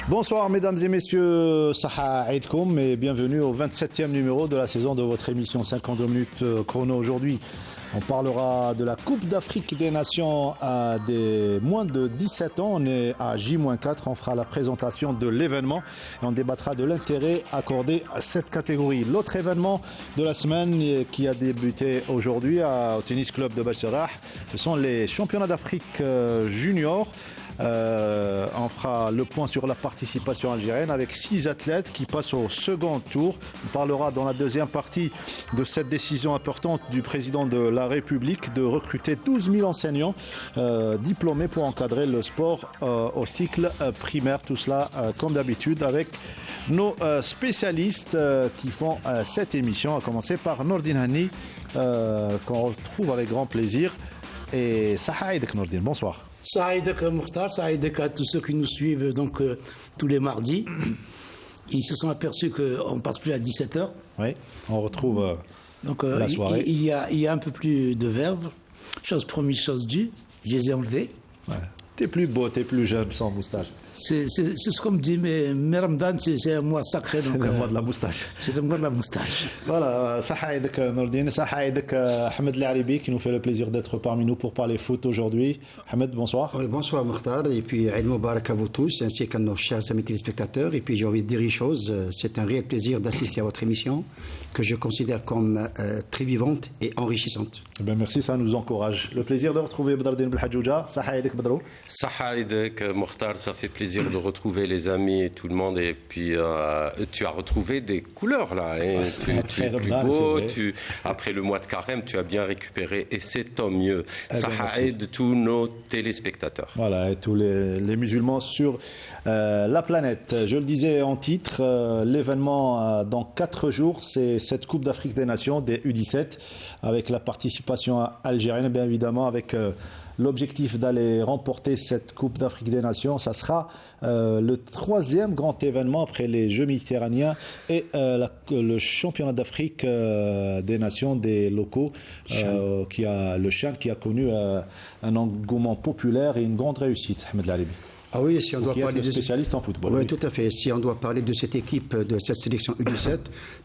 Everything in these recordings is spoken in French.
Bonsoir mesdames et messieurs, Saha Aïdkoum et bienvenue au 27e numéro de la saison de votre émission 52 minutes chrono. Aujourd'hui, on parlera de la Coupe d'Afrique des Nations à des moins de 17 ans. On est à J-4, on fera la présentation de l'événement et on débattra de l'intérêt accordé à cette catégorie. L'autre événement de la semaine qui a débuté aujourd'hui au Tennis Club de Bacharach, ce sont les championnats d'Afrique juniors. On fera le point sur la participation algérienne avec 6 athlètes qui passent au second tour. On parlera dans la deuxième partie de cette décision importante du président de la République de recruter 12 000 enseignants diplômés pour encadrer le sport au cycle primaire. Tout cela comme d'habitude avec nos spécialistes qui font cette émission, à commencer par Nordine Hani qu'on retrouve avec grand plaisir. Et Saha Aïdek Nordine, bonsoir. Saïdek Mokhtar, Saïdek à tous ceux qui nous suivent donc tous les mardis. Ils se sont aperçus qu'on ne passe plus à 17h. Oui, on retrouve la soirée. Il y a un peu plus de verve. Chose promise, chose due. Je les ai enlevés. Ouais. T'es plus beau, t'es plus jeune sans moustache. C'est ce qu'on me dit, mais Ramadan, c'est un mois sacré. C'est le mois de la moustache. C'est le mois de la moustache. Voilà, Saha Aïdek Nordine, Saha Aïdek Ahmed Laribi qui nous fait le plaisir d'être parmi nous pour parler foot aujourd'hui. Ahmed, bonsoir. Oui, bonsoir Mokhtar, et puis Aïd Moubarak à vous tous, ainsi qu'à nos chers amis téléspectateurs. Et puis j'ai envie de dire une chose, c'est un réel plaisir d'assister à votre émission, que je considère comme très vivante et enrichissante. Eh bien, merci, ça nous encourage. Le plaisir de retrouver Badardine Belhadjouja. Saha Aïdek Badrou. Saha Aïdek Mokhtar, ça fait plaisir de retrouver les amis et tout le monde. Et puis tu as retrouvé des couleurs là, hein. Tu es plus beau, après le mois de carême tu as bien récupéré et c'est tant mieux. Ça aide tous nos téléspectateurs. Voilà, et tous les musulmans sur la planète. Je le disais en titre, l'événement dans 4 jours, c'est cette Coupe d'Afrique des Nations des U17 avec la participation algérienne, bien évidemment avec l'objectif d'aller remporter cette Coupe d'Afrique des Nations. Ça sera le 3e grand événement après les Jeux méditerranéens et le championnat d'Afrique des Nations des locaux, qui a connu un engouement populaire et une grande réussite. Ahmed Laribi. Ah oui, si on doit parler de spécialiste en football. Oui, tout à fait. Si on doit parler de cette équipe, de cette sélection U17,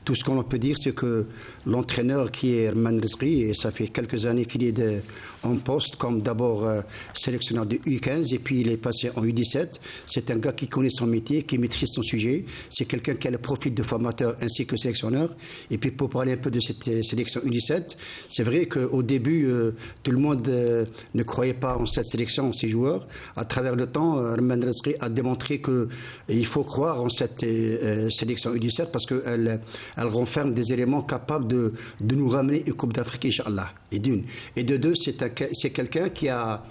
tout ce qu'on peut dire, c'est que l'entraîneur qui est Herman Rizqi, et ça fait quelques années qu'il est en poste comme d'abord sélectionneur de U15 et puis il est passé en U17. C'est un gars qui connaît son métier, qui maîtrise son sujet. C'est quelqu'un qui a le profil de formateur ainsi que sélectionneur. Et puis pour parler un peu de cette sélection U17, c'est vrai qu'au début, tout le monde ne croyait pas en cette sélection, en ces joueurs. À travers le temps, Herman Rizqi a démontré qu'il faut croire en cette sélection U17 parce qu'elle renferme des éléments capables de nous ramener une Coupe d'Afrique, Inch'Allah. Et d'une. Et de deux, c'est quelqu'un qui a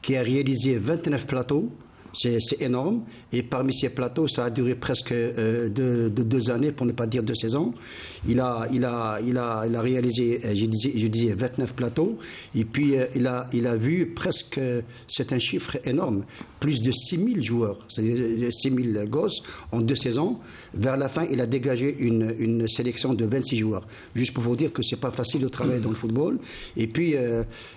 réalisé 29 plateaux. C'est énorme. Et parmi ces plateaux, ça a duré presque de 2 années, pour ne pas dire 2 saisons. Il a réalisé, je disais 29 plateaux. Et puis, il a vu presque, c'est un chiffre énorme, plus de 6000 joueurs, c'est-à-dire 6000 gosses en 2 saisons. Vers la fin, il a dégagé une sélection de 26 joueurs. Juste pour vous dire que c'est pas facile de travailler dans le football. Et puis,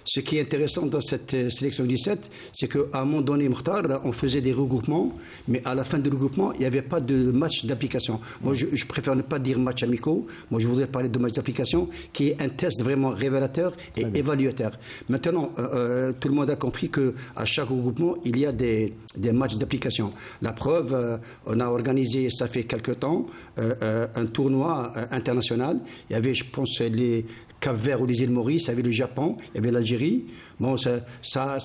ce qui est intéressant dans cette sélection 17, c'est qu'à un moment donné, Mokhtar, on faisait des regroupements, mais à la fin du regroupement, il n'y avait pas de match d'application. Moi, je préfère ne pas dire match amicaux. Moi, je voudrais parler de match d'application, qui est un test vraiment révélateur et évaluateur. Maintenant, tout le monde a compris qu'à chaque regroupement, il y a des matchs d'application. La preuve, on a organisé, ça fait quelque temps, un tournoi international. Il y avait, je pense, les Cap-Vert ou les îles Maurice, il y avait le Japon, il y avait l'Algérie. Bon, ça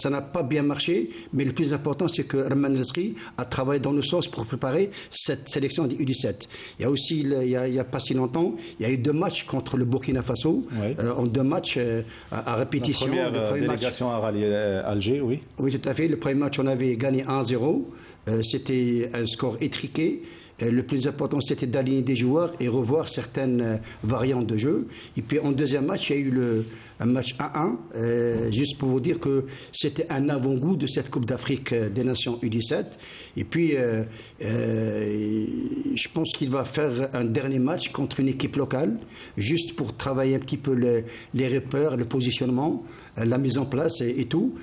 n'a pas bien marché, mais le plus important, c'est que Herman Rizqi a travaillé dans le sens pour préparer cette sélection du U17. Il y a aussi, il y a pas si longtemps, il y a eu 2 matchs contre le Burkina Faso, en 2 matchs à répétition. La première délégation à rallier Alger, oui. Oui, tout à fait. Le premier match, on avait gagné 1-0. C'était un score étriqué. Le plus important, c'était d'aligner des joueurs et revoir certaines variantes de jeu. Et puis, en deuxième match, il y a eu un match 1-1, juste pour vous dire que c'était un avant-goût de cette Coupe d'Afrique des Nations U17. Et puis, je pense qu'il va faire un dernier match contre une équipe locale, juste pour travailler un petit peu les repères, le positionnement, la mise en place et tout.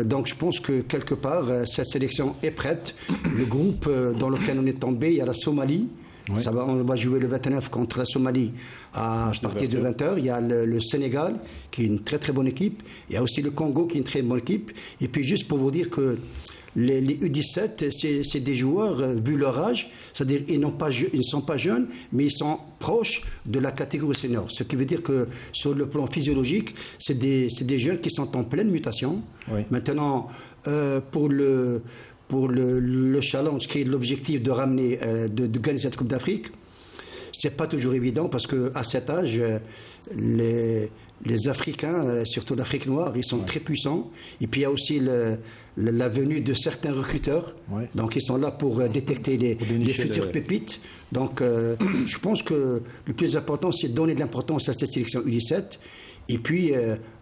Donc je pense que quelque part, cette sélection est prête. Le groupe dans lequel on est tombé, il y a la Somalie. Oui. On va jouer le 29 contre la Somalie à partir de 20h. Il y a le Sénégal, qui est une très très bonne équipe. Il y a aussi le Congo, qui est une très bonne équipe. Et puis juste pour vous dire que les U17, c'est des joueurs, vu leur âge, c'est-à-dire ils ne sont pas jeunes, mais ils sont proches de la catégorie senior. Ce qui veut dire que sur le plan physiologique, c'est des jeunes qui sont en pleine mutation. Oui. Maintenant, pour le challenge qui est l'objectif de ramener, de gagner cette Coupe d'Afrique, c'est pas toujours évident parce qu'à cet âge, les Africains, surtout l'Afrique noire, ils sont très puissants. Et puis il y a aussi la venue de certains recruteurs. Oui. Donc ils sont là pour détecter les futures pépites. Donc je pense que le plus important, c'est de donner de l'importance à cette sélection U17. Et puis,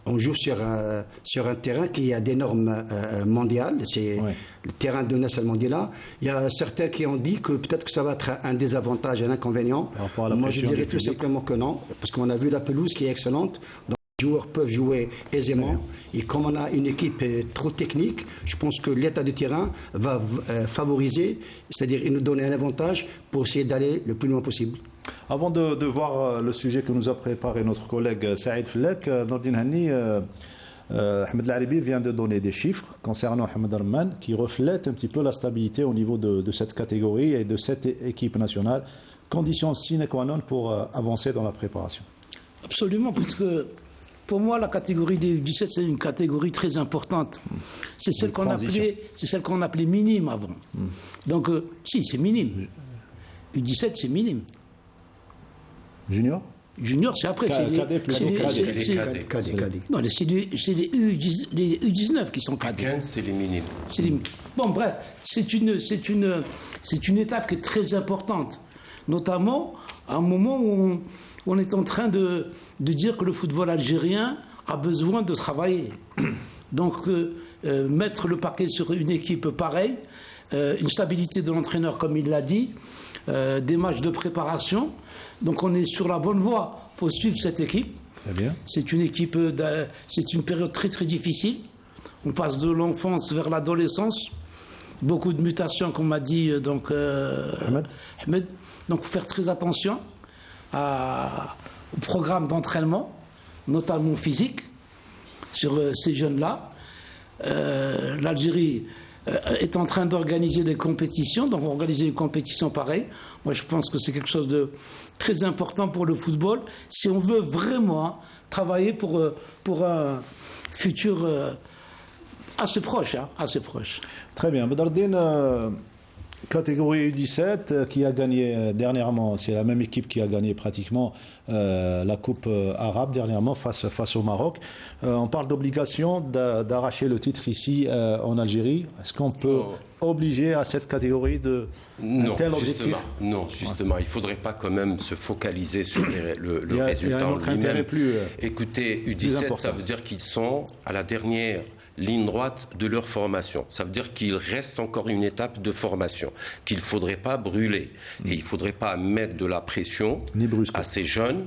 on joue sur un terrain qui a des normes mondiales. C'est le terrain de Nelson Mandela. Il y a certains qui ont dit que peut-être que ça va être un désavantage, un inconvénient. Moi, je dirais tout simplement que non, parce qu'on a vu la pelouse qui est excellente. Donc, les joueurs peuvent jouer aisément. Et comme on a une équipe trop technique, je pense que l'état du terrain va favoriser, c'est-à-dire il nous donne un avantage pour essayer d'aller le plus loin possible. Avant de voir le sujet que nous a préparé notre collègue Saïd Flek, Nordine Hani, Ahmed Laribi vient de donner des chiffres concernant Ahmed Arman qui reflètent un petit peu la stabilité au niveau de cette catégorie et de cette équipe nationale. Condition sine qua non pour avancer dans la préparation. Absolument, parce que pour moi, la catégorie des U17, c'est une catégorie très importante. C'est celle qu'on appelait minime avant. Donc, si, c'est minime. U17, c'est minime. Junior, c'est après. C'est les cadets. Non, c'est les U19 qui sont cadets. 15, c'est les minimes. Bon, bref, c'est une étape qui est très importante. Notamment à un moment où on est en train de dire que le football algérien a besoin de travailler. Donc, mettre le paquet sur une équipe pareille, une stabilité de l'entraîneur, comme il l'a dit, des matchs de préparation. Donc on est sur la bonne voie. Il faut suivre cette équipe. Très bien. C'est une période très très difficile. On passe de l'enfance vers l'adolescence. Beaucoup de mutations, comme m'a dit Ahmed. Donc il faut faire très attention au programme d'entraînement, notamment physique, sur ces jeunes-là. L'Algérie est en train d'organiser des compétitions, donc organiser une compétition pareille. Moi, je pense que c'est quelque chose de très important pour le football, si on veut vraiment travailler pour un futur assez proche. Très bien. Bedardine, catégorie U17 qui a gagné dernièrement, c'est la même équipe qui a gagné pratiquement la Coupe arabe dernièrement face au Maroc. On parle d'obligation d'arracher le titre ici en Algérie. Est-ce qu'on peut obliger à cette catégorie de un tel objectif? Non, justement, il ne faudrait pas quand même se focaliser sur le résultat en lui-même. Écoutez, U17, ça veut dire qu'ils sont à la dernière ligne droite de leur formation. Ça veut dire qu'il reste encore une étape de formation qu'il ne faudrait pas brûler. Et il ne faudrait pas mettre de la pression à ces jeunes.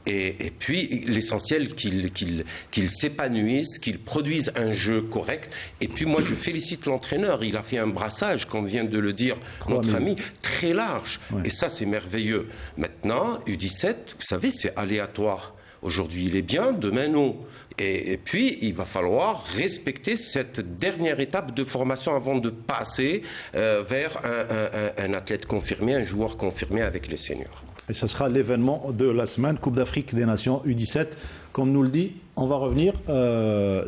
Et puis, l'essentiel, qu'ils s'épanouissent, qu'ils produisent un jeu correct. Et puis, moi, je félicite l'entraîneur. Il a fait un brassage, comme vient de le dire notre ami, très large. Ouais. Et ça, c'est merveilleux. Maintenant, U17, vous savez, c'est aléatoire. Aujourd'hui, il est bien, demain, non. Et puis, il va falloir respecter cette dernière étape de formation avant de passer vers un athlète confirmé, un joueur confirmé avec les seniors. Et ce sera l'événement de la semaine, Coupe d'Afrique des Nations U17. Comme nous le dit, on va revenir.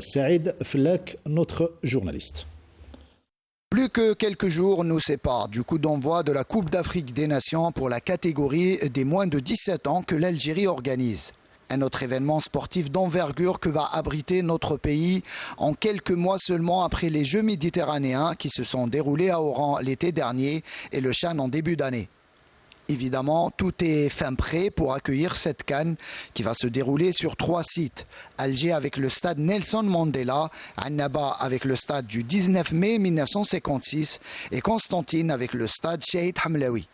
Saïd Flek, notre journaliste. Plus que quelques jours nous séparent du coup d'envoi de la Coupe d'Afrique des Nations pour la catégorie des moins de 17 ans que l'Algérie organise. Un autre événement sportif d'envergure que va abriter notre pays en quelques mois seulement après les Jeux méditerranéens qui se sont déroulés à Oran l'été dernier et le CHAN en début d'année. Évidemment, tout est fin prêt pour accueillir cette CAN qui va se dérouler sur 3 sites. Alger avec le stade Nelson Mandela, Annaba avec le stade du 19 mai 1956 et Constantine avec le stade Cheikh Hamlaoui.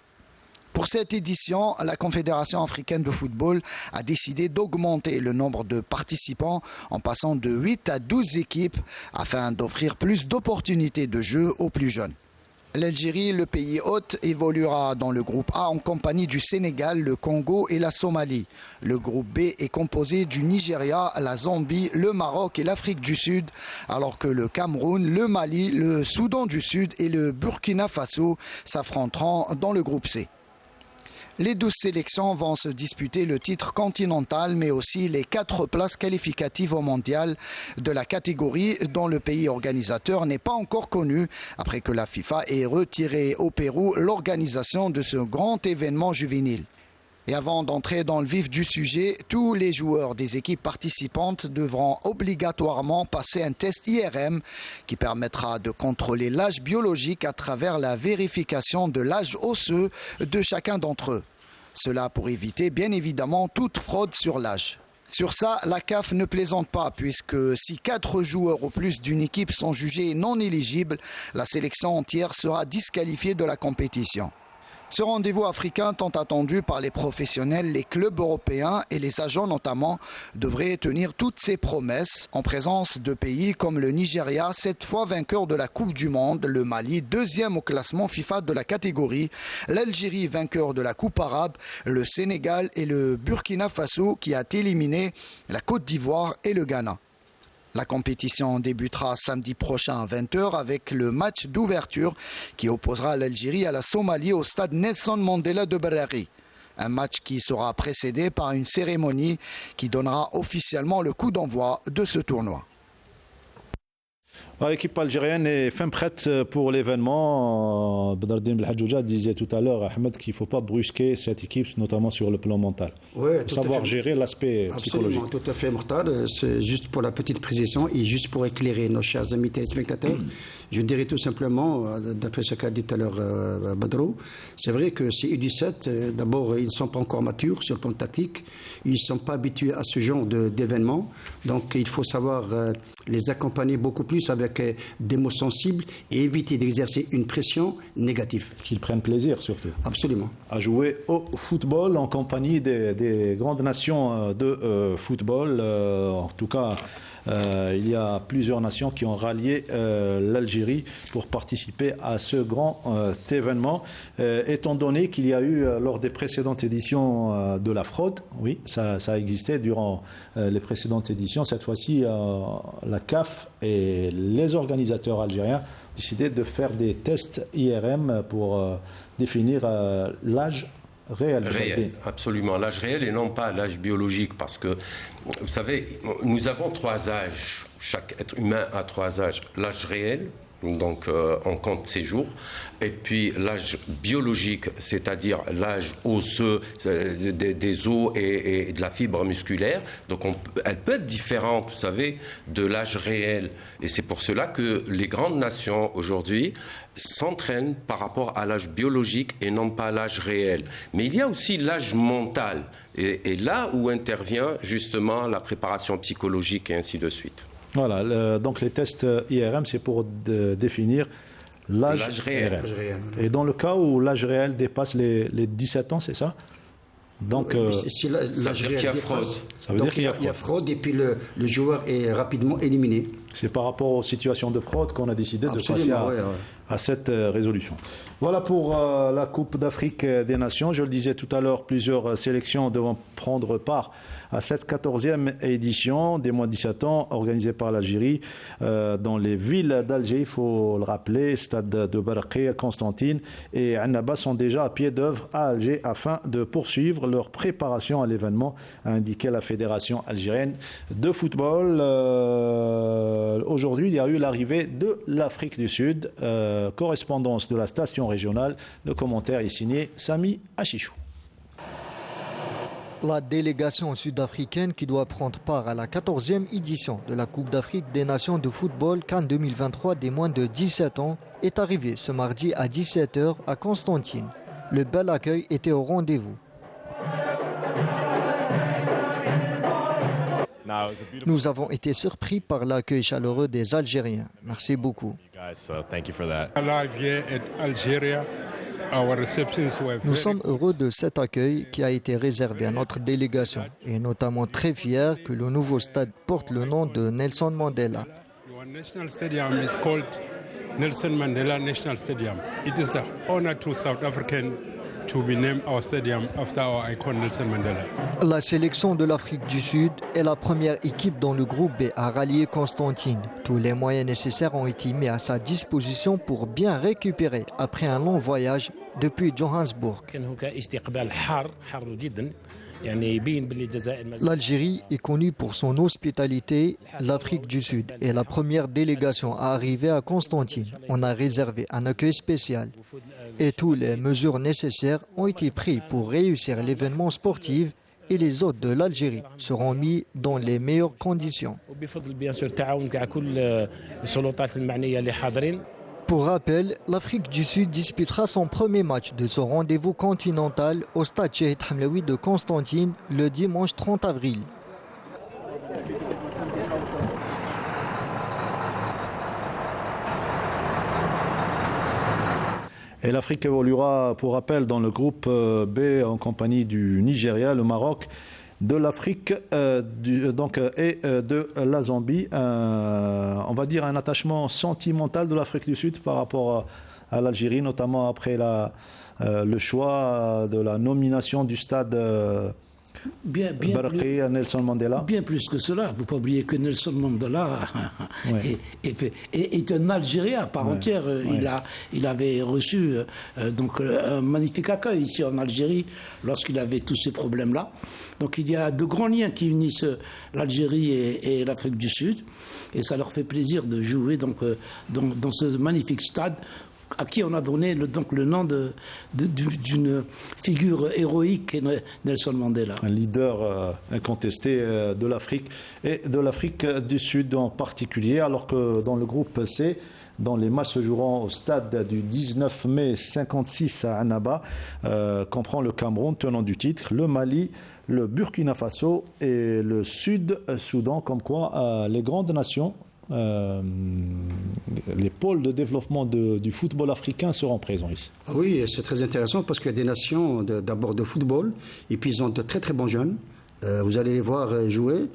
Pour cette édition, la Confédération africaine de football a décidé d'augmenter le nombre de participants en passant de 8 à 12 équipes afin d'offrir plus d'opportunités de jeu aux plus jeunes. L'Algérie, le pays hôte, évoluera dans le groupe A en compagnie du Sénégal, le Congo et la Somalie. Le groupe B est composé du Nigeria, la Zambie, le Maroc et l'Afrique du Sud, alors que le Cameroun, le Mali, le Soudan du Sud et le Burkina Faso s'affronteront dans le groupe C. Les 12 sélections vont se disputer le titre continental, mais aussi les 4 places qualificatives au mondial de la catégorie dont le pays organisateur n'est pas encore connu, après que la FIFA ait retiré au Pérou l'organisation de ce grand événement juvénile. Et avant d'entrer dans le vif du sujet, tous les joueurs des équipes participantes devront obligatoirement passer un test IRM qui permettra de contrôler l'âge biologique à travers la vérification de l'âge osseux de chacun d'entre eux. Cela pour éviter bien évidemment toute fraude sur l'âge. Sur ça, la CAF ne plaisante pas puisque si 4 joueurs ou plus d'une équipe sont jugés non éligibles, la sélection entière sera disqualifiée de la compétition. Ce rendez-vous africain tant attendu par les professionnels, les clubs européens et les agents notamment devrait tenir toutes ses promesses en présence de pays comme le Nigeria, 7 fois vainqueur de la Coupe du Monde, le Mali, 2e au classement FIFA de la catégorie, l'Algérie vainqueur de la Coupe arabe, le Sénégal et le Burkina Faso qui a éliminé la Côte d'Ivoire et le Ghana. La compétition débutera samedi prochain à 20h avec le match d'ouverture qui opposera l'Algérie à la Somalie au stade Nelson Mandela de Berari. Un match qui sera précédé par une cérémonie qui donnera officiellement le coup d'envoi de ce tournoi. L'équipe algérienne est fin prête pour l'événement. Bedardine Belhadjouja disait tout à l'heure, Ahmed, qu'il ne faut pas brusquer cette équipe, notamment sur le plan mental. Ouais, il faut savoir gérer l'aspect psychologique. Tout à fait, Mourtad. C'est juste pour la petite précision et juste pour éclairer nos chers amis téléspectateurs. Je dirais tout simplement, d'après ce qu'a dit tout à l'heure Badrou, c'est vrai que ces U17, d'abord, ils ne sont pas encore matures sur le plan tactique. Ils ne sont pas habitués à ce genre d'événements. Donc, il faut savoir les accompagner beaucoup plus avec des mots sensibles et éviter d'exercer une pression négative. Qu'ils prennent plaisir surtout. Absolument. À jouer au football en compagnie des grandes nations de football. En tout cas, il y a plusieurs nations qui ont rallié l'Algérie pour participer à ce grand événement. Étant donné qu'il y a eu lors des précédentes éditions de la fraude, oui, ça existait durant les précédentes éditions. Cette fois-ci, la CAF et les organisateurs algériens ont décidé de faire des tests IRM pour définir l'âge réel. Absolument, l'âge réel et non pas l'âge biologique, parce que, vous savez, nous avons 3 âges, chaque être humain a 3 âges. L'âge réel, donc on compte ses jours, et puis l'âge biologique, c'est-à-dire l'âge osseux des os et de la fibre musculaire. Donc elle peut être différente, vous savez, de l'âge réel. Et c'est pour cela que les grandes nations aujourd'hui s'entraînent par rapport à l'âge biologique et non pas l'âge réel. Mais il y a aussi l'âge mental, et là où intervient justement la préparation psychologique et ainsi de suite. Voilà, donc les tests IRM, c'est pour définir l'âge réel. Et dans le cas où l'âge réel dépasse les 17 ans, c'est ça? Donc, si l'âge réel qu'il y a fraude. Ça veut dire qu'il y a fraude et puis le joueur est rapidement éliminé. C'est par rapport aux situations de fraude qu'on a décidé de passer à cette résolution. Voilà pour la Coupe d'Afrique des Nations. Je le disais tout à l'heure, plusieurs sélections devront prendre part à cette 14e édition des moins de 17 ans organisée par l'Algérie dans les villes d'Alger, il faut le rappeler. Stade de Beraki, Constantine et Annaba sont déjà à pied d'œuvre à Alger afin de poursuivre leur préparation à l'événement, a indiqué la Fédération algérienne de football. Aujourd'hui, il y a eu l'arrivée de l'Afrique du Sud, correspondance de la station régionale. Le commentaire est signé Sami Achichou. La délégation sud-africaine qui doit prendre part à la 14e édition de la Coupe d'Afrique des Nations de football CAN 2023 des moins de 17 ans est arrivée ce mardi à 17h à Constantine. Le bel accueil était au rendez-vous. Nous avons été surpris par l'accueil chaleureux des Algériens. Merci beaucoup. Nous sommes heureux de cet accueil qui a été réservé à notre délégation et notamment très fiers que le nouveau stade porte le nom de Nelson Mandela. Nelson Mandela National Stadium. It is an honor to South African to be named our stadium after our icon Nelson Mandela. La sélection de l'Afrique du Sud est la première équipe dans le groupe B à rallier Constantine. Tous les moyens nécessaires ont été mis à sa disposition pour bien récupérer après un long voyage depuis Johannesburg. L'Algérie est connue pour son hospitalité. L'Afrique du Sud est la première délégation à arriver à Constantine. On a réservé un accueil spécial et toutes les mesures nécessaires ont été prises pour réussir l'événement sportif et les hôtes de l'Algérie seront mis dans les meilleures conditions. Pour rappel, l'Afrique du Sud disputera son premier match de ce rendez-vous continental au stade Chahid Hamlaoui de Constantine le dimanche 30 avril. Et l'Afrique évoluera, pour rappel, dans le groupe B en compagnie du Nigeria, le Maroc, de l'Afrique et de la Zambie. On va dire un attachement sentimental de l'Afrique du Sud par rapport à l'Algérie, notamment après le choix de la nomination du stade Barqi à Nelson Mandela. Bien plus que cela. Il ne faut pas oublier que Nelson Mandela est un Algérien à part entière. Il avait reçu donc un magnifique accueil ici en Algérie lorsqu'il avait tous ces problèmes-là. Donc il y a de grands liens qui unissent l'Algérie et l'Afrique du Sud. Et ça leur fait plaisir de jouer donc, dans ce magnifique stade à qui on a donné le nom d'une figure héroïque, Nelson Mandela. Un leader incontesté de l'Afrique et de l'Afrique du Sud en particulier, alors que dans le groupe C, dans les matchs se joueront au stade du 19 mai 56 à Annaba, comprend le Cameroun, tenant du titre, le Mali, le Burkina Faso et le Sud-Soudan, comme quoi les grandes nations, les pôles de développement du football africain seront présents ici. Oui, c'est très intéressant parce qu'il y a des nations d'abord de football et puis ils ont de très très bons jeunes. Vous allez les voir jouer.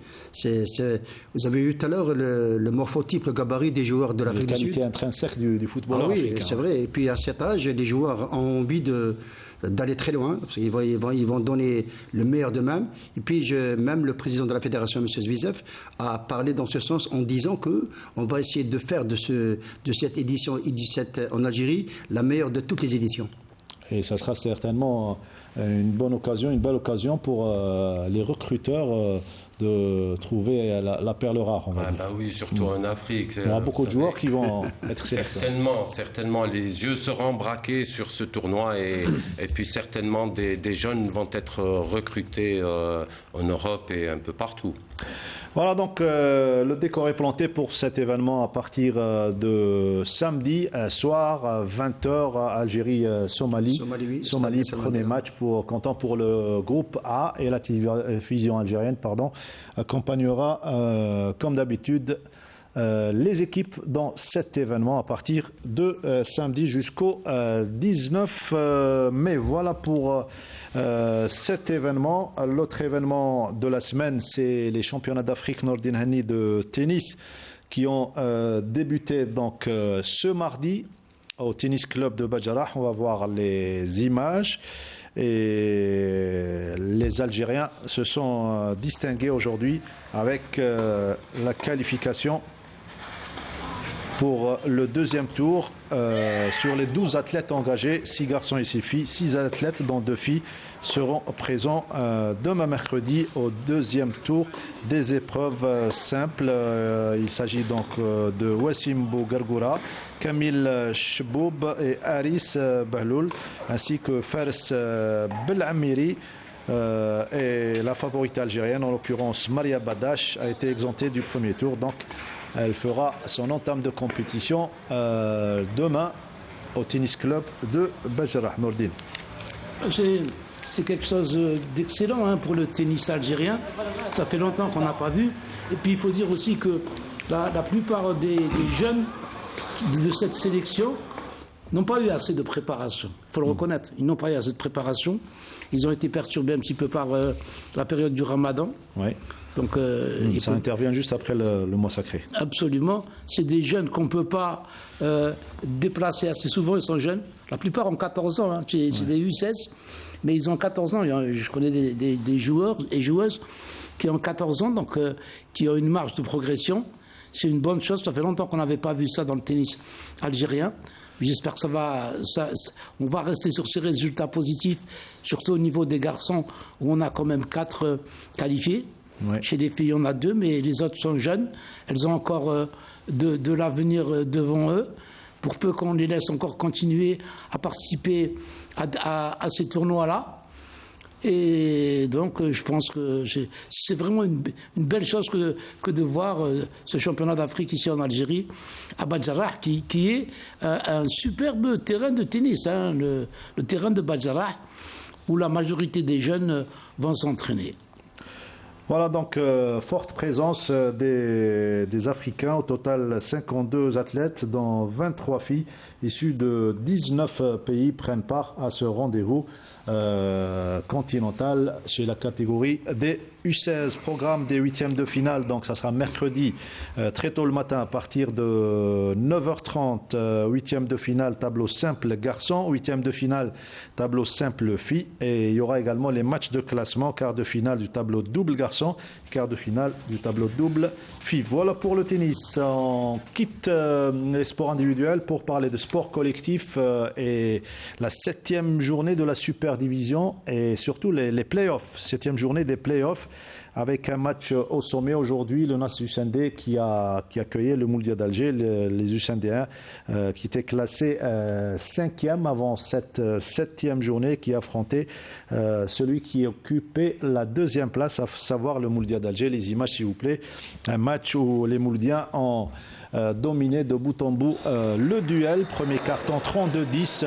Vous avez eu tout à l'heure le morphotype, le gabarit des joueurs de l'Afrique du Sud. La qualité intrinsèque du football africain. Oui, c'est vrai. Et puis à cet âge, les joueurs ont envie d'aller très loin, parce qu'ils vont donner le meilleur d'eux-mêmes. Et puis même le président de la fédération, M. Zvizev, a parlé dans ce sens en disant qu'on va essayer de faire de cette édition U17 en Algérie la meilleure de toutes les éditions. Et ça sera certainement une belle occasion pour les recruteurs de trouver la perle rare, on va dire. Bah oui, surtout en Afrique. Il y aura beaucoup de joueurs qui vont être certainement, les yeux seront braqués sur ce tournoi et puis certainement des jeunes vont être recrutés en Europe et un peu partout. Voilà, donc le décor est planté pour cet événement à partir de samedi soir, 20h, Algérie-Somalie. Somalie, premier match comptant pour le groupe A, et la télévision algérienne accompagnera comme d'habitude les équipes dans cet événement à partir de samedi jusqu'au 19 mai. Voilà pour cet événement. L'autre événement de la semaine, c'est les championnats d'Afrique Nordin Hani de tennis qui ont débuté donc ce mardi au tennis club de Badjarah. On va voir les images. Et les Algériens se sont distingués aujourd'hui avec la qualification pour le deuxième tour. Sur les 12 athlètes engagés, 6 garçons et 6 filles, 6 athlètes dont 2 filles seront présents demain mercredi au deuxième tour des épreuves simples. Il s'agit donc de Wassim Bougargoura, Kamil Cheboub et Aris Bahloul, ainsi que Fares Belamiri. Et la favorite algérienne, en l'occurrence Maria Badash, a été exemptée du premier tour. Donc elle fera son entame de compétition demain au tennis club de Badjarah Nordin. C'est quelque chose d'excellent pour le tennis algérien. Ça fait longtemps qu'on n'a pas vu. Et puis il faut dire aussi que la plupart des jeunes de cette sélection n'ont pas eu assez de préparation. Il faut le reconnaître. Ils n'ont pas eu assez de préparation. Ils ont été perturbés un petit peu par la période du Ramadan. Ouais. Donc, ça intervient juste après le mois sacré. Absolument. C'est des jeunes qu'on ne peut pas déplacer assez souvent. Ils sont jeunes. La plupart ont 14 ans. C'est des U16. Mais ils ont 14 ans. Je connais des joueurs et joueuses qui ont 14 ans, donc qui ont une marge de progression. C'est une bonne chose. Ça fait longtemps qu'on n'avait pas vu ça dans le tennis algérien. J'espère que on va rester sur ces résultats positifs, surtout au niveau des garçons, où on a quand même 4 qualifiés. Ouais. Chez les filles, on a 2, mais les autres sont jeunes. Elles ont encore de l'avenir devant eux. Pour peu qu'on les laisse encore continuer à participer à ces tournois-là. Et donc, je pense que c'est vraiment une belle chose que de voir ce championnat d'Afrique ici en Algérie, à Badjarrah, qui est un superbe terrain de tennis, le terrain de Badjarrah, où la majorité des jeunes vont s'entraîner. Voilà donc forte présence des Africains, au total 52 athlètes, dont 23 filles issues de 19 pays prennent part à ce rendez-vous continental chez la catégorie des U16. Programme des huitièmes de finale, donc ça sera mercredi très tôt le matin à partir de 9h30, huitième de finale tableau simple garçon, huitième de finale tableau simple filles, et il y aura également les matchs de classement, quart de finale du tableau double garçon, quart de finale du tableau double filles. Voilà pour le tennis. On quitte les sports individuels pour parler de sport collectif et la 7e journée de la Super Division et surtout les playoffs, 7e journée des playoffs, avec un match au sommet aujourd'hui, le Nasr Usendé qui accueillait le Mouloudia d'Alger, les Usendéens qui étaient classés 5e avant cette 7e journée, qui affrontait celui qui occupait la 2e place, à savoir le Mouloudia d'Alger. Les images s'il vous plaît, un match où les Mouloudiens ont dominé de bout en bout le duel, premier carton 32-10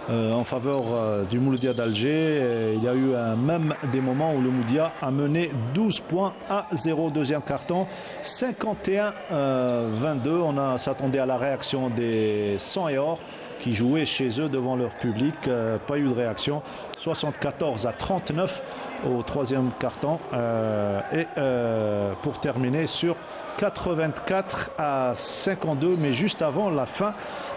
en faveur du Mouloudia d'Alger. Il y a eu même des moments où le Mouloudia a mené 12 points à 0. Deuxième carton, 51-22. On s'attendait à la réaction des 100 et or qui jouaient chez eux devant leur public. Pas eu de réaction. 74-39 au troisième carton. Et pour terminer sur 84-52, mais juste avant la fin,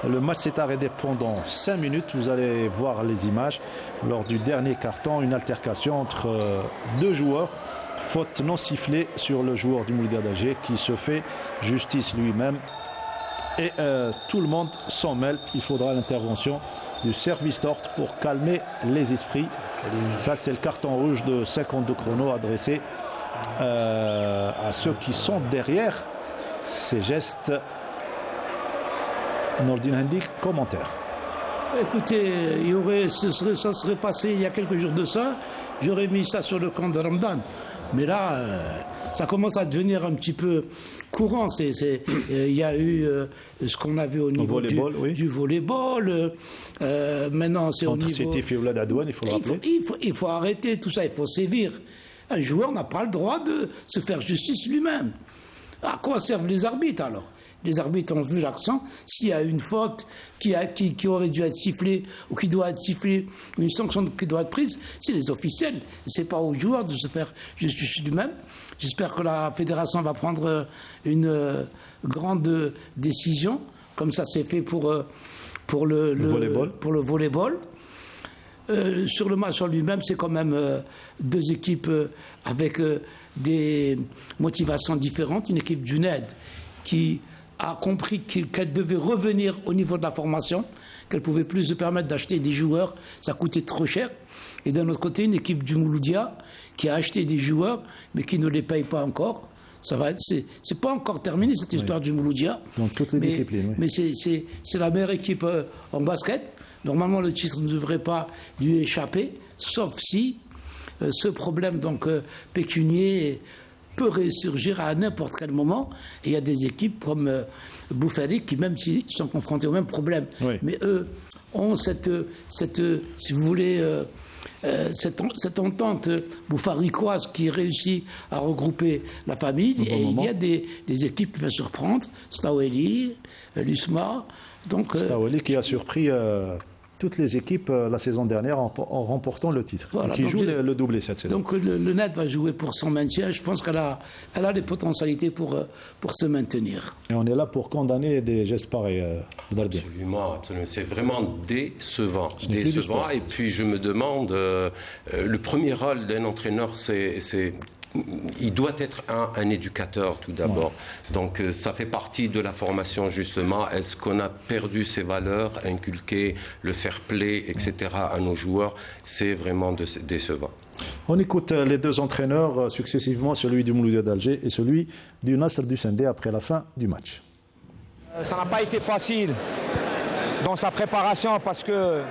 le match s'est arrêté pendant 5 minutes. Vous allez voir les images. Lors du dernier carton, une altercation entre deux joueurs. Faute non sifflée sur le joueur du Mouloudia d'Alger qui se fait justice lui-même. Et tout le monde s'en mêle. Il faudra l'intervention du service d'ordre pour calmer les esprits. Ça, c'est le carton rouge de 52 chrono adressé à ceux qui sont derrière ces gestes. Nordin Hendik, commentaire. Écoutez, ça serait passé il y a quelques jours de ça, j'aurais mis ça sur le compte de Ramadan. Mais là, ça commence à devenir un petit peu courant. Il y a eu ce qu'on a vu au niveau du volleyball. Maintenant, c'est au niveau... C'était Fioula d'Adouane, il faut le rappeler. Il faut arrêter tout ça, il faut sévir. Un joueur n'a pas le droit de se faire justice lui-même. À quoi servent les arbitres alors ? Les arbitres ont vu l'accent. S'il y a une faute qui aurait dû être sifflée ou qui doit être sifflée, une sanction qui doit être prise, c'est les officiels. Ce n'est pas aux joueurs de se faire justice lui-même. J'espère que la fédération va prendre une grande décision, comme ça c'est fait pour le volleyball. Sur le match en lui-même, c'est quand même deux équipes avec des motivations différentes. Une équipe du NED qui a compris qu'elle devait revenir au niveau de la formation, qu'elle pouvait plus se permettre d'acheter des joueurs, ça coûtait trop cher. Et d'un autre côté, une équipe du Mouloudia qui a acheté des joueurs, mais qui ne les paye pas encore. C'est pas encore terminé cette histoire du Mouloudia. Dans toutes les disciplines. Mais c'est la meilleure équipe en basket. Normalement, le titre ne devrait pas lui échapper, sauf si ce problème pécunier peut ressurgir à n'importe quel moment. Et il y a des équipes comme Boufarik qui, même s'ils sont confrontés au même problème, mais eux ont cette si vous voulez, cette entente bouffaricoise qui réussit à regrouper la famille. Et il y a des équipes qui peuvent surprendre. Staweli, l'USMA. Staweli qui a surpris toutes les équipes la saison dernière en remportant le titre. Voilà, qui joue le doublé cette saison. Donc le NED va jouer pour son maintien. Je pense qu'elle a des potentialités pour se maintenir. Et on est là pour condamner des gestes pareils. Absolument. C'est vraiment décevant. Et puis je me demande, le premier rôle d'un entraîneur, il doit être un éducateur tout d'abord. Ouais. Donc ça fait partie de la formation justement. Est-ce qu'on a perdu ces valeurs, inculquer le fair play, etc. à nos joueurs? C'est vraiment décevant. On écoute les deux entraîneurs successivement, celui du Mouloudia d'Alger et celui du Nasr du Sindé après la fin du match. Ça n'a pas été facile dans sa préparation parce que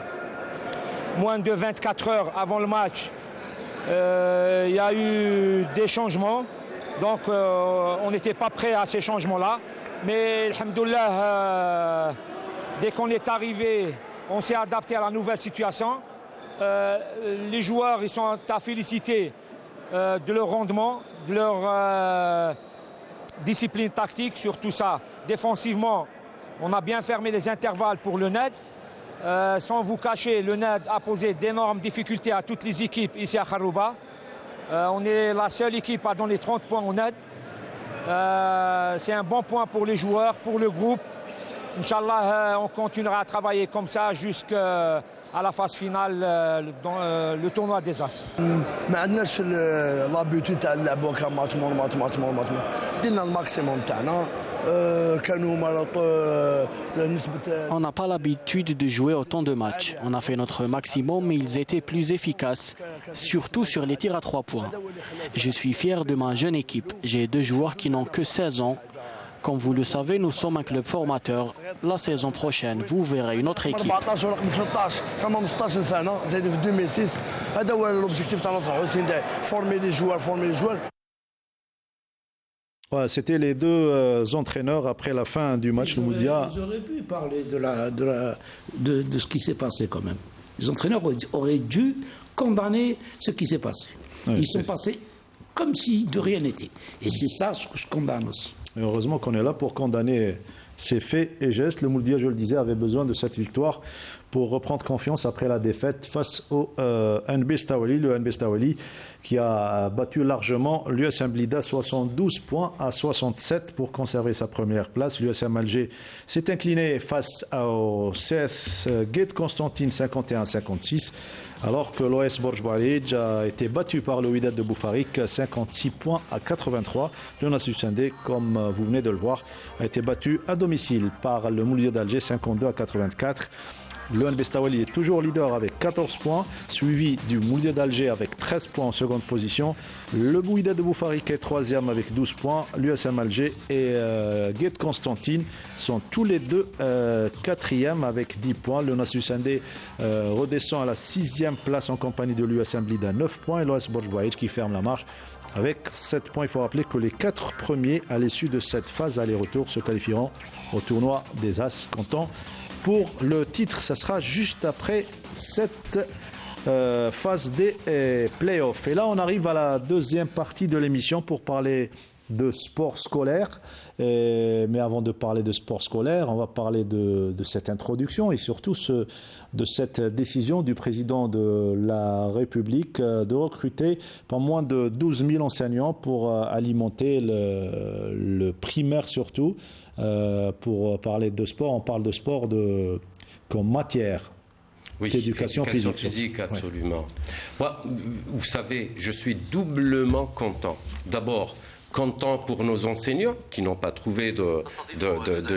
moins de 24 heures avant le match, il y a eu des changements, donc on n'était pas prêt à ces changements-là. Mais, alhamdoulilah, dès qu'on est arrivé, on s'est adapté à la nouvelle situation. Les joueurs, ils sont à féliciter de leur rendement, de leur discipline tactique, sur tout ça. Défensivement, on a bien fermé les intervalles pour le NED. Sans vous cacher, le NED a posé d'énormes difficultés à toutes les équipes ici à Kharouba. On est la seule équipe à donner 30 points au NED. C'est un bon point pour les joueurs, pour le groupe. Inch'Allah, on continuera à travailler comme ça jusqu'à la phase finale dans le tournoi des As. ما عندناش لابيتود تاع نلعبوا كان ماتش درنا الماكسيموم تاعنا. On n'a pas l'habitude de jouer autant de matchs. On a fait notre maximum, mais ils étaient plus efficaces, surtout sur les tirs à 3 points. Je suis fier de ma jeune équipe. J'ai 2 joueurs qui n'ont que 16 ans. Comme vous le savez, nous sommes un club formateur. La saison prochaine, vous verrez une autre équipe. Ouais, c'était les deux entraîneurs après la fin du match. Ils auraient pu parler de ce qui s'est passé quand même. Les entraîneurs auraient dû condamner ce qui s'est passé. Ouais, ils sont passés comme si de rien n'était. Et c'est ça ce que je condamne aussi. Et heureusement qu'on est là pour condamner ces faits et gestes. Le Mouloudia, je le disais, avait besoin de cette victoire pour reprendre confiance après la défaite face au NB Staweli. Le NB Staweli qui a battu largement l'USM Blida 72 points à 67 pour conserver sa première place. L'USM Alger s'est incliné face au CS Guet Constantine 51-56. Alors que l'OS Borj Boualidj a été battu par le Wydad de Boufarik 56 points à 83. Le Nasr du Sindé, comme vous venez de le voir, a été battu à domicile par le Mouloudia d'Alger 52 à 84. Le NB Staweli est toujours leader avec 14 points, suivi du Mouloudia d'Alger avec 13 points en seconde position. Le Wydad de Boufarik est troisième avec 12 points. L'USM Alger et Guet Constantine sont tous les deux quatrièmes avec 10 points. Le Nasr du Sindé redescend à la 6e place en compagnie de l'USM Blida 9 points et l'OS Borj Boualidj qui ferme la marche avec 7 points. Il faut rappeler que les 4 premiers à l'issue de cette phase aller-retour se qualifieront au tournoi des As. Comptant pour le titre, ça sera juste après cette phase des playoffs. Et là, on arrive à la deuxième partie de l'émission pour parler de sport scolaire. Mais avant de parler de sport scolaire, on va parler de cette introduction et surtout de cette décision du président de la République de recruter pas moins de 12 000 enseignants pour alimenter le primaire surtout. Pour parler de sport, on parle de sport comme matière. Oui, d'éducation physique, absolument. Ouais. Moi, vous savez, je suis doublement content. D'abord, content pour nos enseignants qui n'ont pas trouvé de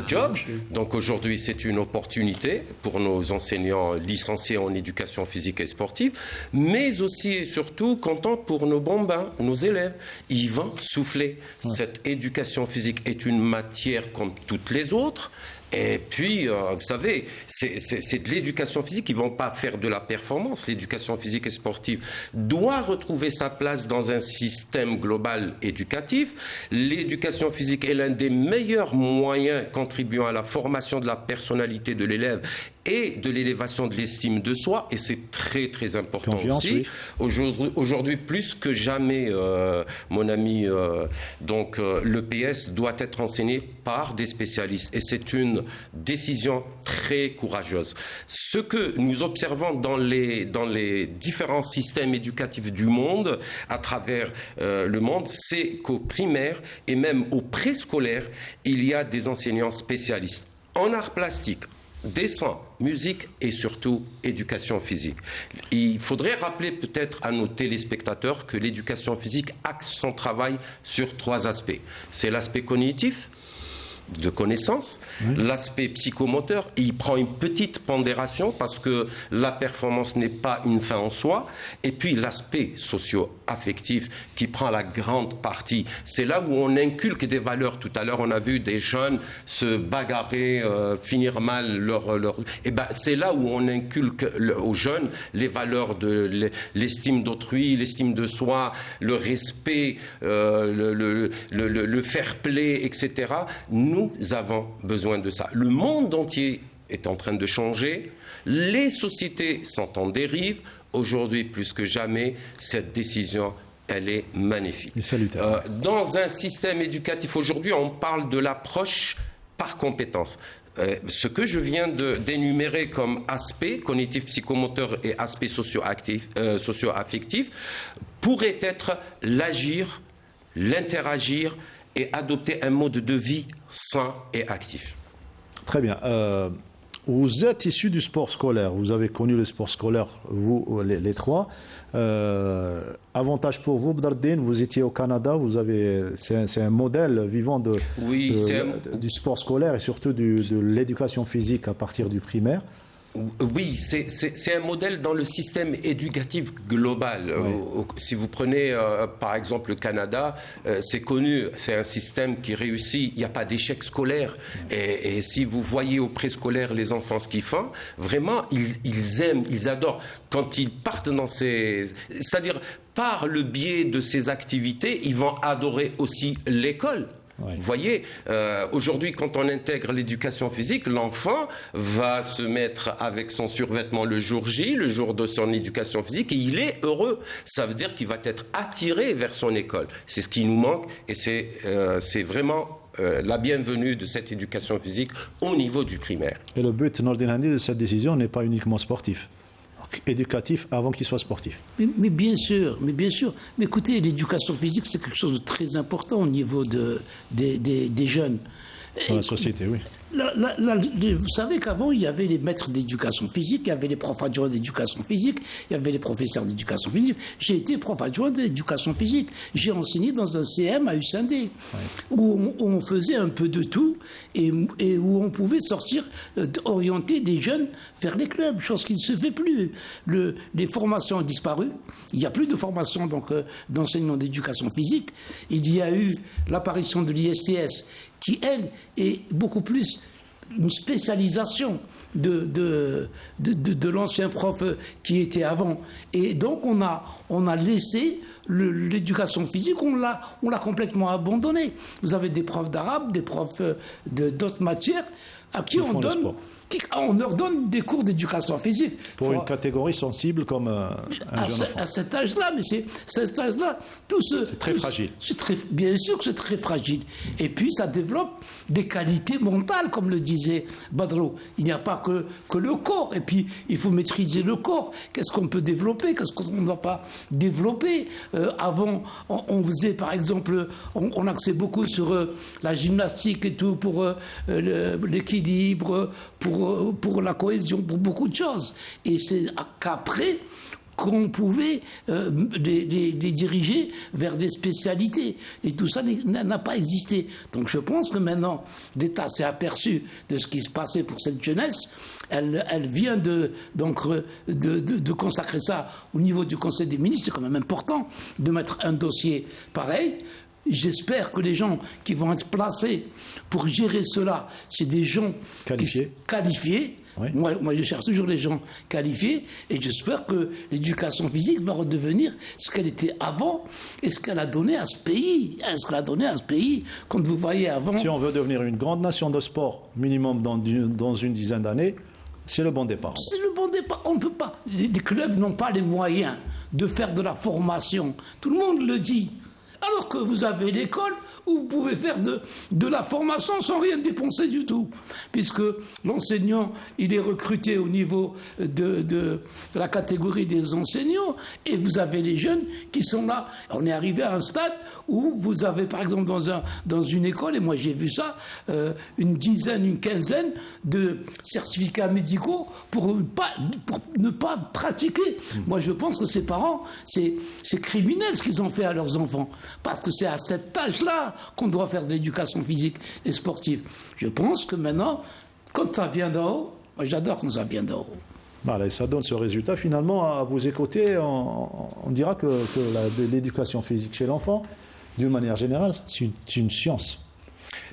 job. Donc aujourd'hui, c'est une opportunité pour nos enseignants licenciés en éducation physique et sportive, mais aussi et surtout content pour nos bambins, nos élèves. Ils vont souffler. Ouais. Cette éducation physique est une matière comme toutes les autres. Et puis, vous savez, c'est de l'éducation physique. Ils ne vont pas faire de la performance. L'éducation physique et sportive doit retrouver sa place dans un système global éducatif. L'éducation physique est l'un des meilleurs moyens contribuant à la formation de la personnalité de l'élève et de l'élévation de l'estime de soi, et c'est très très important Confiance, aussi. Oui. Aujourd'hui, plus que jamais, mon ami, le PS doit être enseigné par des spécialistes, et c'est une décision très courageuse. Ce que nous observons dans les différents systèmes éducatifs du monde, à travers le monde, c'est qu'au primaire et même au préscolaire, il y a des enseignants spécialistes en arts plastiques, dessin, musique et surtout éducation physique. Il faudrait rappeler peut-être à nos téléspectateurs que l'éducation physique axe son travail sur 3 aspects. C'est l'aspect cognitif, de connaissance, l'aspect psychomoteur, il prend une petite pondération parce que la performance n'est pas une fin en soi, et puis l'aspect socio-affectif qui prend la grande partie. C'est là où on inculque des valeurs. Tout à l'heure, on a vu des jeunes se bagarrer, finir mal c'est là où on inculque aux jeunes les valeurs de l'estime d'autrui, l'estime de soi, le respect, le fair play, etc. Nous avons besoin de ça. Le monde entier est en train de changer. Les sociétés sont en dérive. Aujourd'hui, plus que jamais, cette décision, elle est magnifique. Dans un système éducatif, aujourd'hui, on parle de l'approche par compétence. Ce que je viens d'énumérer comme aspect cognitif, psychomoteur et aspect socio-affectif pourrait être l'agir, l'interagir et adopter un mode de vie sain et actif. Très bien. Vous êtes issu du sport scolaire. Vous avez connu le sport scolaire, vous, les 3. Avantage pour vous, Bdardine, vous étiez au Canada. C'est un modèle vivant du sport scolaire et surtout de l'éducation physique à partir du primaire. Oui, c'est un modèle dans le système éducatif global. Oui. Si vous prenez par exemple le Canada, c'est connu, c'est un système qui réussit, il n'y a pas d'échec scolaire. Et si vous voyez au préscolaire les enfants ce qu'ils font, vraiment, ils aiment, ils adorent. Quand ils partent dans c'est-à-dire par le biais de ces activités, ils vont adorer aussi l'école. Oui. Vous voyez, aujourd'hui, quand on intègre l'éducation physique, l'enfant va se mettre avec son survêtement le jour J, le jour de son éducation physique, et il est heureux. Ça veut dire qu'il va être attiré vers son école. C'est ce qui nous manque, et c'est vraiment la bienvenue de cette éducation physique au niveau du primaire. Et le but, Nordin Handi, de cette décision n'est pas uniquement sportif. Éducatif avant qu'il soit sportif. Mais bien sûr. Mais écoutez, l'éducation physique, c'est quelque chose de très important au niveau des jeunes. Dans la société, oui. Vous savez qu'avant, il y avait les maîtres d'éducation physique, il y avait les profs adjoints d'éducation physique, il y avait les professeurs d'éducation physique. J'ai été prof adjoint d'éducation physique. J'ai enseigné dans un CM à Usindé, où on faisait un peu de tout et où on pouvait orienter des jeunes vers les clubs, chose qui ne se fait plus. Les formations ont disparu. Il n'y a plus de formation d'enseignement d'éducation physique. Il y a eu l'apparition de l'ISTS, qui, elle, est beaucoup plus une spécialisation de l'ancien prof qui était avant. Et donc, on a laissé l'éducation physique, on l'a complètement abandonné. Vous avez des profs d'arabe, des profs d'autres matières, à qui on leur donne des cours d'éducation physique. Pour une catégorie sensible comme un jeune enfant. À cet âge-là, mais cet âge-là, c'est très fragile. Bien sûr que c'est très fragile. Et puis, ça développe des qualités mentales, comme le disait Badro. Il n'y a pas que le corps. Et puis, il faut maîtriser le corps. Qu'est-ce qu'on peut développer? Qu'est-ce qu'on ne va pas développer? Avant, on faisait, par exemple, on axait beaucoup sur la gymnastique et tout, pour l'équilibre, pour la cohésion, pour beaucoup de choses. Et c'est qu'après qu'on pouvait les diriger vers des spécialités. Et tout ça n'a pas existé. Donc je pense que maintenant, l'État s'est aperçu de ce qui se passait pour cette jeunesse. Elle vient de consacrer ça au niveau du Conseil des ministres. C'est quand même important de mettre un dossier pareil. J'espère que les gens qui vont être placés pour gérer cela, c'est des gens qualifiés. Oui. Moi, je cherche toujours les gens qualifiés et j'espère que l'éducation physique va redevenir ce qu'elle était avant et ce qu'elle a donné à ce pays. Quand vous voyez avant... Si on veut devenir une grande nation de sport, minimum dans une dizaine d'années, C'est le bon départ. C'est le bon départ. On ne peut pas. Les clubs n'ont pas les moyens de faire de la formation. Tout le monde le dit. Alors que vous avez l'école où vous pouvez faire de la formation sans rien dépenser du tout. Puisque l'enseignant, il est recruté au niveau de la catégorie des enseignants et vous avez les jeunes qui sont là. On est arrivé à un stade où vous avez, par exemple, dans une école, et moi j'ai vu ça, une dizaine, une quinzaine de certificats médicaux pour ne pas pratiquer. Moi je pense que ces parents, c'est criminel ce qu'ils ont fait à leurs enfants. Parce que c'est à cet âge-là qu'on doit faire de l'éducation physique et sportive. Je pense que maintenant, quand ça vient d'en haut, moi j'adore quand ça vient d'en haut. Voilà, et ça donne ce résultat. Finalement, à vous écouter, on dira que l'éducation physique chez l'enfant, d'une manière générale, c'est une science.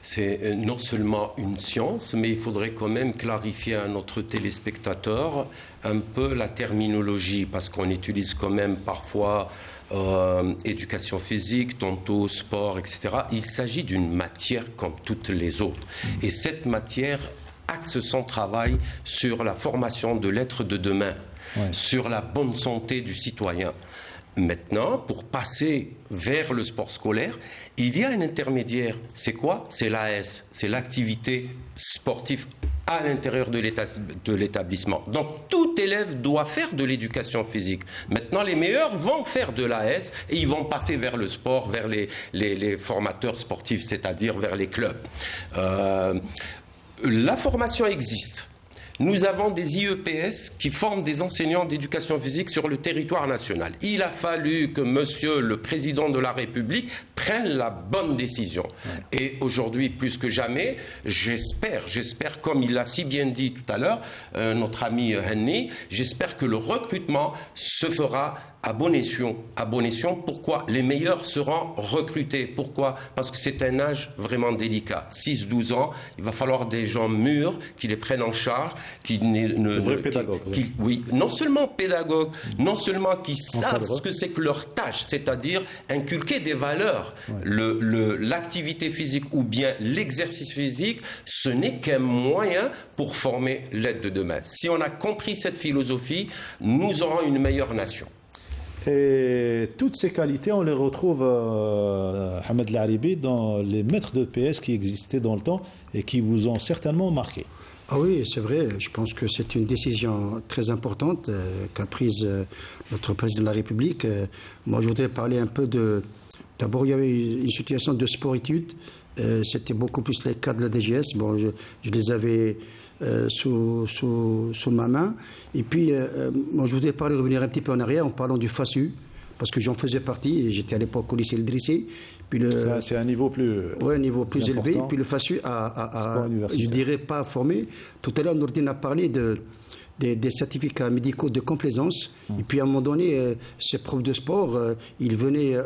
C'est non seulement une science, mais il faudrait quand même clarifier à notre téléspectateur un peu la terminologie, parce qu'on utilise quand même parfois éducation physique, tantôt sport, etc. Il s'agit d'une matière comme toutes les autres. Et cette matière axe son travail sur la formation de l'être de demain, sur la bonne santé du citoyen. Maintenant, pour passer vers le sport scolaire, il y a un intermédiaire. C'est quoi? C'est l'AS, c'est l'activité sportive à l'intérieur de l'établissement. Donc, tout élève doit faire de l'éducation physique. Maintenant, les meilleurs vont faire de l'AS et ils vont passer vers le sport, vers les formateurs sportifs, c'est-à-dire vers les clubs. La formation existe. Nous avons des IEPS qui forment des enseignants d'éducation physique sur le territoire national. Il a fallu que Monsieur le Président de la République prenne la bonne décision. Et aujourd'hui, plus que jamais, j'espère, comme il l'a si bien dit tout à l'heure, notre ami Henny, j'espère que le recrutement se fera à bon escient. Pourquoi? Les meilleurs seront recrutés. Pourquoi? Parce que c'est un âge vraiment délicat. 6-12 ans, il va falloir des gens mûrs qui les prennent en charge, non seulement pédagogues, non seulement qui savent ce que c'est que leur tâche, c'est-à-dire inculquer des valeurs. L'activité physique ou bien l'exercice physique, ce n'est qu'un moyen pour former l'aide de demain. Si on a compris cette philosophie, nous aurons une meilleure nation. Et toutes ces qualités, on les retrouve, Ahmed Laribi, dans les maîtres de PS qui existaient dans le temps et qui vous ont certainement marqué. Ah oui, c'est vrai. Je pense que c'est une décision très importante qu'a prise notre président de la République. Moi, je voudrais parler un peu de... D'abord, il y avait une situation de sport-études. C'était beaucoup plus les cas de la DGS. Bon, je les avais... sous ma main. Et puis, moi, je voudrais revenir un petit peu en arrière en parlant du FASU, parce que j'en faisais partie, et j'étais à l'époque au lycée Idrissi. C'est un niveau plus... Oui, un niveau plus élevé. Et puis le FASU je dirais pas formé. Tout à l'heure, Nourdine a parlé des certificats médicaux de complaisance. Et puis à un moment donné, ces profs de sport, ils venaient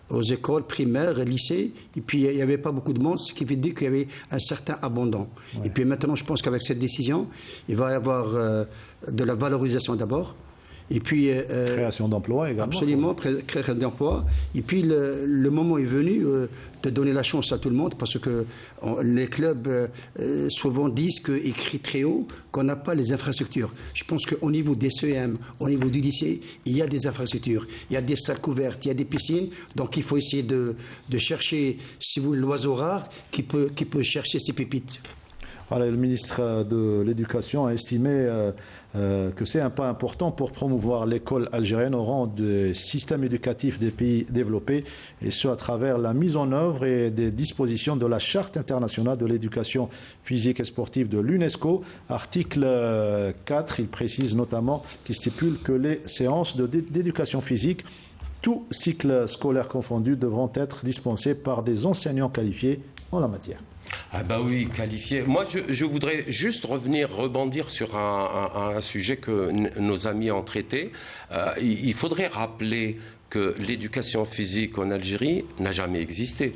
aux écoles primaires, lycées, et puis il n'y avait pas beaucoup de monde, ce qui veut dire qu'il y avait un certain abandon. Ouais. Et puis maintenant, je pense qu'avec cette décision, il va y avoir de la valorisation d'abord. Et puis, création d'emplois également. Absolument, création d'emplois. Et puis le moment est venu de donner la chance à tout le monde, parce que les clubs souvent disent qu'ils crient très haut qu'on n'a pas les infrastructures. Je pense qu'au niveau des CEM, au niveau du lycée, il y a des infrastructures, il y a des salles couvertes, il y a des piscines. Donc il faut essayer de chercher, si vous voulez, l'oiseau rare qui peut chercher ses pépites. Voilà, le ministre de l'Éducation a estimé que c'est un pas important pour promouvoir l'école algérienne au rang des systèmes éducatifs des pays développés, et ce à travers la mise en œuvre et des dispositions de la Charte internationale de l'éducation physique et sportive de l'UNESCO. Article 4, il précise notamment qu'il stipule que les séances d'éducation physique, tout cycle scolaire confondu, devront être dispensées par des enseignants qualifiés en la matière. Ah bah oui, qualifié. Moi, je voudrais juste rebondir sur un sujet que nos amis ont traité. Il faudrait rappeler que l'éducation physique en Algérie n'a jamais existé.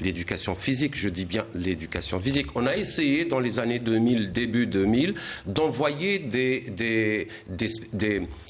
l'éducation physique, je dis bien l'éducation physique. On a essayé dans les années 2000, début 2000, d'envoyer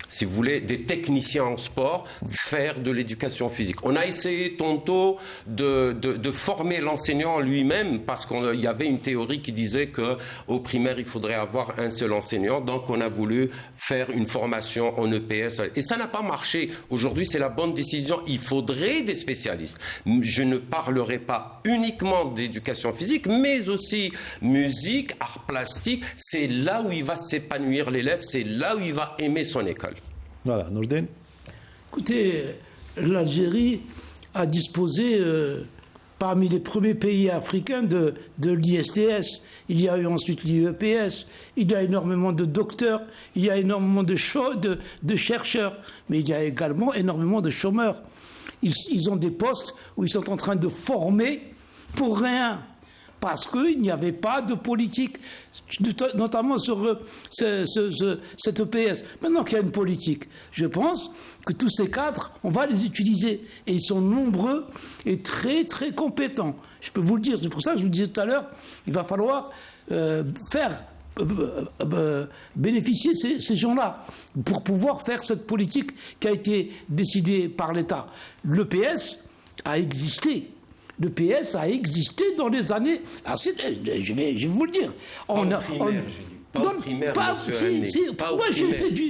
si vous voulez, des techniciens en sport faire de l'éducation physique. On a essayé tantôt de former l'enseignant lui-même parce qu'il y avait une théorie qui disait qu'au primaire, il faudrait avoir un seul enseignant. Donc, on a voulu faire une formation en EPS. Et ça n'a pas marché. Aujourd'hui, c'est la bonne décision. Il faudrait des spécialistes. Je ne parlerai pas uniquement d'éducation physique, mais aussi musique, art plastique. C'est là où il va s'épanouir l'élève. C'est là où il va aimer son école. Voilà, Nourdine. Écoutez, l'Algérie a disposé parmi les premiers pays africains de l'ISTS. Il y a eu ensuite l'IEPS. Il y a énormément de docteurs. Il y a énormément de chercheurs. Mais il y a également énormément de chômeurs. Ils ont des postes où ils sont en train de former pour rien. Parce qu'il n'y avait pas de politique, notamment sur cette EPS. Maintenant qu'il y a une politique, je pense que tous ces cadres, on va les utiliser. Et ils sont nombreux et très, très compétents. Je peux vous le dire. C'est pour ça que je vous disais tout à l'heure, il va falloir faire bénéficier ces gens-là pour pouvoir faire cette politique qui a été décidée par l'État. L'EPS a existé. Le PS a existé dans les années... je vais vous le dire.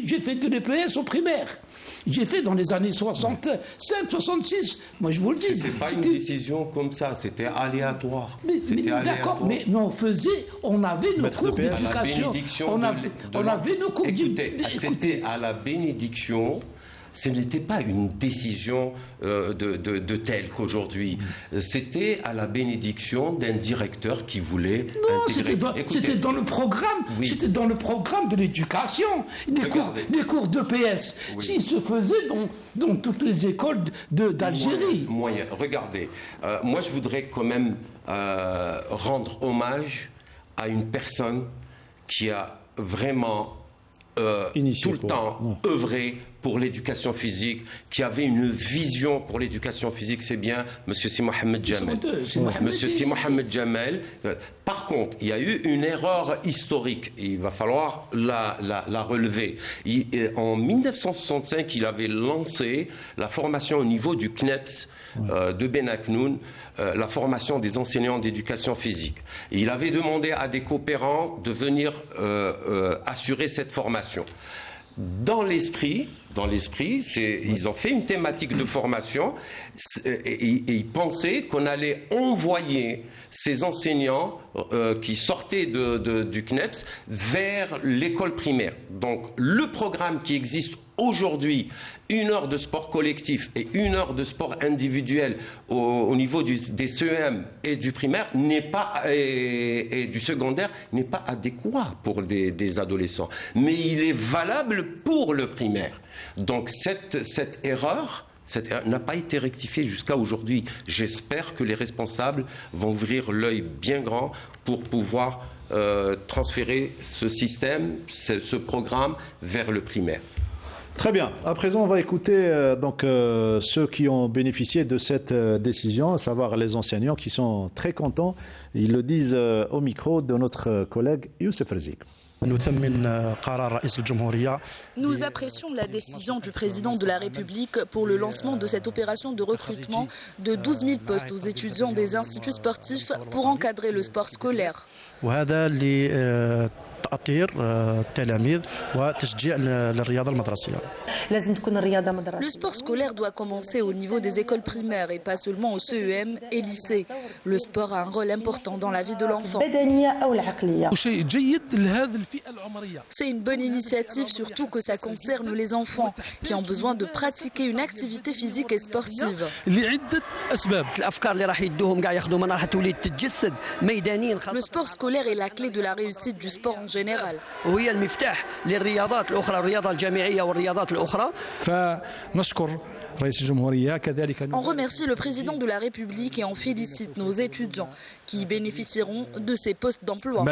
J'ai fait de l'EPS au primaire. J'ai fait dans les années 65, 66. Moi, je vous le dis. C'était pas une décision comme ça. C'était aléatoire. D'accord, mais on avait nos cours d'éducation. On avait nos cours d'éducation. C'était à la bénédiction. Ce n'était pas une décision de telle qu'aujourd'hui. C'était à la bénédiction d'un directeur qui voulait intégrer. C'était dans le programme. Oui. C'était dans le programme de l'éducation. Les cours d'EPS. Oui. Ils se faisaient dans toutes les écoles d'Algérie. Moyen. Regardez, moi je voudrais quand même rendre hommage à une personne qui a vraiment tout le temps œuvré pour l'éducation physique, qui avait une vision pour l'éducation physique, c'est bien M. Si Mohamed Jamel. M. Si Mohamed Jamel. Par contre, il y a eu une erreur historique. Il va falloir la relever. En 1965, il avait lancé la formation au niveau du CNEPS de Ben Aknoun, la formation des enseignants d'éducation physique. Et il avait demandé à des coopérants de venir assurer cette formation. Dans l'esprit, ils ont fait une thématique de formation et ils pensaient qu'on allait envoyer ces enseignants qui sortaient du CNEPS vers l'école primaire. Donc le programme qui existe aujourd'hui, 1 heure de sport collectif et 1 heure de sport individuel au niveau des CEM et du primaire et du secondaire n'est pas adéquat pour des adolescents. Mais il est valable pour le primaire. Donc cette erreur n'a pas été rectifiée jusqu'à aujourd'hui. J'espère que les responsables vont ouvrir l'œil bien grand pour pouvoir transférer ce système, ce programme vers le primaire. Très bien. À présent, on va écouter ceux qui ont bénéficié de cette décision, à savoir les enseignants qui sont très contents. Ils le disent au micro de notre collègue Youssef Rzik. Nous apprécions la décision du président de la République pour le lancement de cette opération de recrutement de 12 000 postes aux étudiants des instituts sportifs pour encadrer le sport scolaire. Le sport scolaire doit commencer au niveau des écoles primaires et pas seulement au CEM et lycée. Le sport a un rôle important dans la vie de l'enfant. C'est une bonne initiative, surtout que ça concerne les enfants qui ont besoin de pratiquer une activité physique et sportive. Le sport scolaire est la clé de la réussite du sport en général. On remercie le président de la République et on félicite nos étudiants qui bénéficieront de ces postes d'emploi.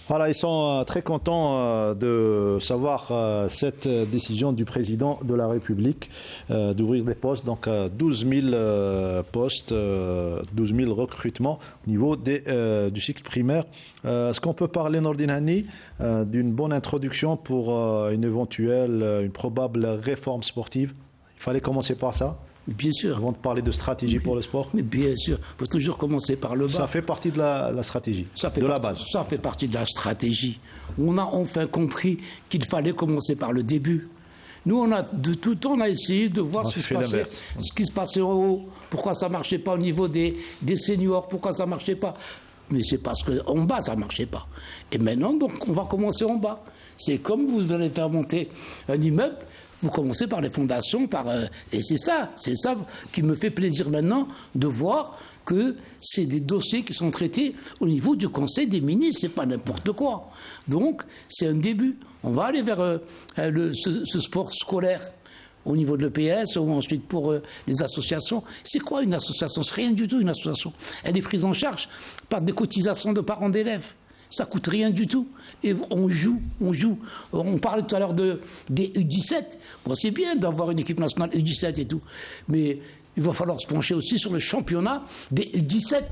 Voilà, ils sont très contents de savoir cette décision du président de la République d'ouvrir des postes, donc 12 000 postes, 12 000 recrutements au niveau du cycle primaire. Est-ce qu'on peut parler, Nordine Hani, d'une bonne introduction pour une probable réforme sportive? Il fallait commencer par ça? Bien sûr. Avant de parler de stratégie pour le sport? Mais bien sûr, il faut toujours commencer par le bas. Ça fait partie de la stratégie, la base. Ça fait partie de la stratégie. On a enfin compris qu'il fallait commencer par le début. Nous, de tout temps, on a essayé de voir ce qui se passait en haut. Pourquoi ça ne marchait pas au niveau des seniors? Pourquoi ça ne marchait pas? Mais c'est parce qu'en bas, ça ne marchait pas. Et maintenant, donc, on va commencer en bas. C'est comme vous allez faire monter un immeuble. Vous commencez par les fondations, et c'est ça qui me fait plaisir maintenant de voir que c'est des dossiers qui sont traités au niveau du Conseil des ministres, c'est pas n'importe quoi. Donc c'est un début. On va aller vers ce sport scolaire au niveau de l'EPS ou ensuite pour les associations. C'est quoi une association? C'est rien du tout une association. Elle est prise en charge par des cotisations de parents d'élèves. Ça coûte rien du tout. Et on joue. On parlait tout à l'heure des U17. Bon, c'est bien d'avoir une équipe nationale U17 et tout. Mais il va falloir se pencher aussi sur le championnat des U17.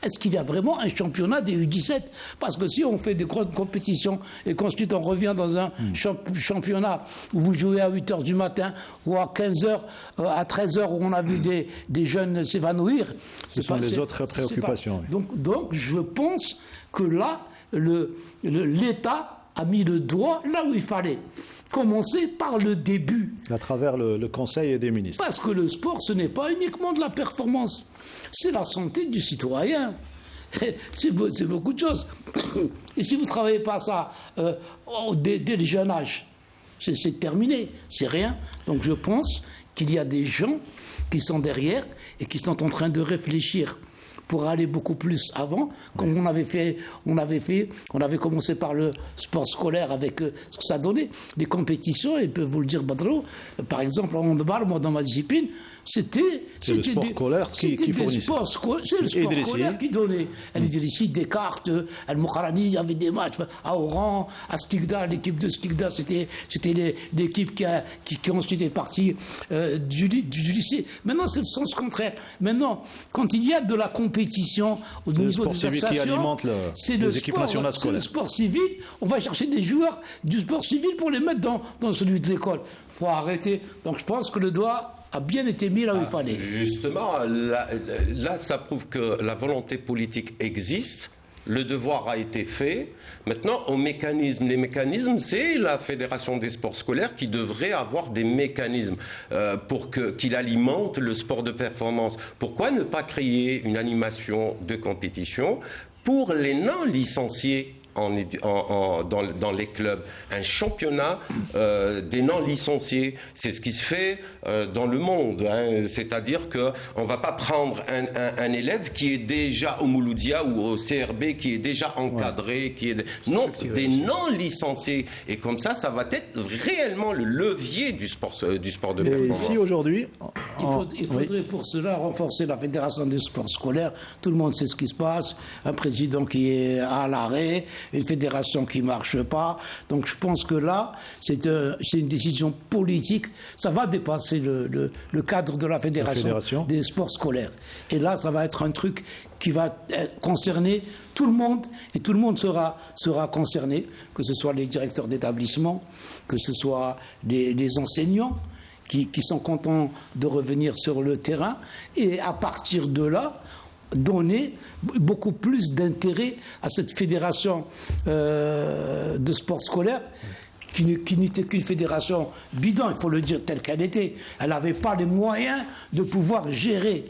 Est-ce qu'il y a vraiment un championnat des U17? Parce que si on fait des grosses compétitions et qu'ensuite on revient dans un championnat où vous jouez à 8h du matin ou à 15h, à 13h où on a vu des jeunes s'évanouir. Ce sont les autres préoccupations. Oui. Donc je pense que là, l'État a mis le doigt là où il fallait. Commencer par le début. À travers le Conseil des ministres. Parce que le sport, ce n'est pas uniquement de la performance. C'est la santé du citoyen. C'est beaucoup de choses. Et si vous ne travaillez pas ça dès le jeune âge, c'est terminé. C'est rien. Donc je pense qu'il y a des gens qui sont derrière et qui sont en train de réfléchir pour aller beaucoup plus avant, comme on avait commencé par le sport scolaire avec ce que ça donnait, les compétitions, et peut vous le dire Badro, par exemple en handball, moi dans ma discipline, c'était le sport scolaire qui fournissait. C'est le sport scolaire qui donnait. Al-Idrissi, Descartes, Al-Mokharani, il y avait des matchs à Oran, à Skikda, l'équipe de Skikda, c'était l'équipe qui ensuite est partie du lycée. Maintenant, c'est le sens contraire. Maintenant, quand il y a de la compétition au niveau des associations, c'est les équipes nationales scolaires. C'est le sport civil. On va chercher des joueurs du sport civil pour les mettre dans celui de l'école. Il faut arrêter. Donc je pense que le doigt a bien été mis là où il fallait. Justement, là, ça prouve que la volonté politique existe. Le devoir a été fait. Maintenant, les mécanismes, c'est la Fédération des sports scolaires qui devrait avoir des mécanismes pour qu'il alimente le sport de performance. Pourquoi ne pas créer une animation de compétition pour les non-licenciés dans les clubs, un championnat des non-licenciés. C'est ce qui se fait dans le monde. C'est-à-dire qu'on ne va pas prendre un élève qui est déjà au Mouloudia ou au CRB, qui est déjà encadré, des non-licenciés. Et comme ça va être réellement le levier du sport de performance. Ici, aujourd'hui... Il faudrait pour cela renforcer la Fédération des sports scolaires. Tout le monde sait ce qui se passe. Un président qui est à l'arrêt, une fédération qui ne marche pas. Donc je pense que là, c'est une décision politique. Ça va dépasser le cadre de la fédération des sports scolaires. Et là, ça va être un truc qui va concerner tout le monde, et tout le monde sera concerné, que ce soit les directeurs d'établissement, que ce soit les enseignants, qui sont contents de revenir sur le terrain, et à partir de là, donner beaucoup plus d'intérêt à cette fédération de sport scolaire qui n'était qu'une fédération bidon, il faut le dire telle qu'elle était. Elle n'avait pas les moyens de pouvoir gérer.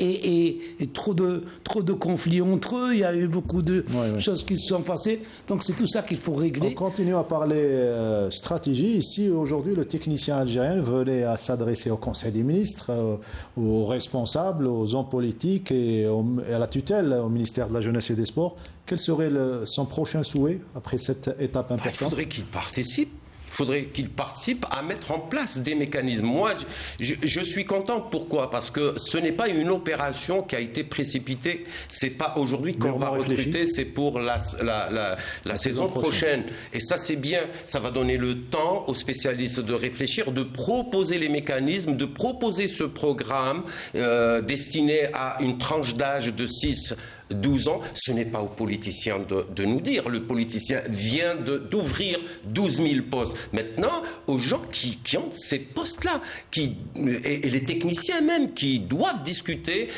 Et trop de conflits entre eux, il y a eu beaucoup de choses qui se sont passées. Donc c'est tout ça qu'il faut régler. On continue à parler stratégie. Ici, aujourd'hui, le technicien algérien venait à s'adresser au Conseil des ministres, aux responsables, aux hommes politiques et à la tutelle, au ministère de la Jeunesse et des Sports. Quel serait son prochain souhait après cette étape importante? Il faudrait qu'il participe. faudrait qu'ils participent à mettre en place des mécanismes. Moi, je suis content. Pourquoi? Parce que ce n'est pas une opération qui a été précipitée. C'est pas aujourd'hui qu'on va recruter, c'est pour la saison prochaine. Et ça, c'est bien. Ça va donner le temps aux spécialistes de réfléchir, de proposer les mécanismes, de proposer ce programme destiné à une tranche d'âge de 6-12 ans. Ce n'est pas aux politiciens de nous dire. Le politicien vient d'ouvrir 12 000 postes. Maintenant, aux gens qui ont ces postes-là, et les techniciens même, qui doivent discuter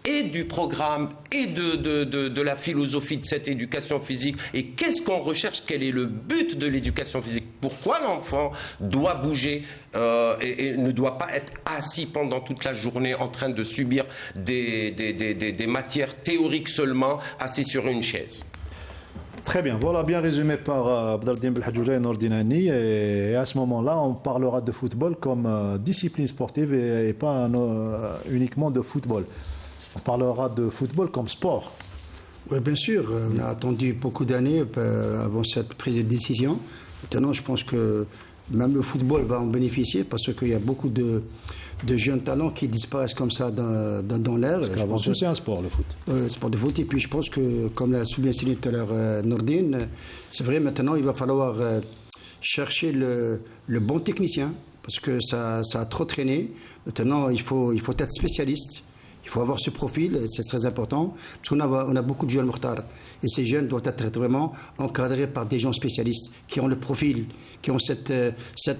et du programme et de la philosophie de cette éducation physique. Et qu'est-ce qu'on recherche? Quel est le but de l'éducation physique? Pourquoi l'enfant doit bouger et ne doit pas être assis pendant toute la journée en train de subir des matières théoriques seulement, assis sur une chaise? Très bien, voilà bien résumé par Abdeldine Belhadjouja et Nordine Hanni. Et à ce moment-là, on parlera de football comme discipline sportive et pas uniquement de football. On parlera de football comme sport. Oui, bien sûr. On a attendu beaucoup d'années avant cette prise de décision. Maintenant, je pense que même le football va en bénéficier parce qu'il y a beaucoup de jeunes talents qui disparaissent comme ça dans l'air. Parce qu'avant tout, c'est un sport, le foot. Sport de foot. Et puis, je pense que, comme l'a souligné tout à l'heure Nordine, c'est vrai, maintenant, il va falloir chercher le bon technicien parce que ça a trop traîné. Maintenant, il faut être spécialiste. Il faut avoir ce profil, c'est très important, parce qu'on a beaucoup de jeunes Mokhtar. Et ces jeunes doivent être vraiment encadrés par des gens spécialistes, qui ont le profil, qui ont cette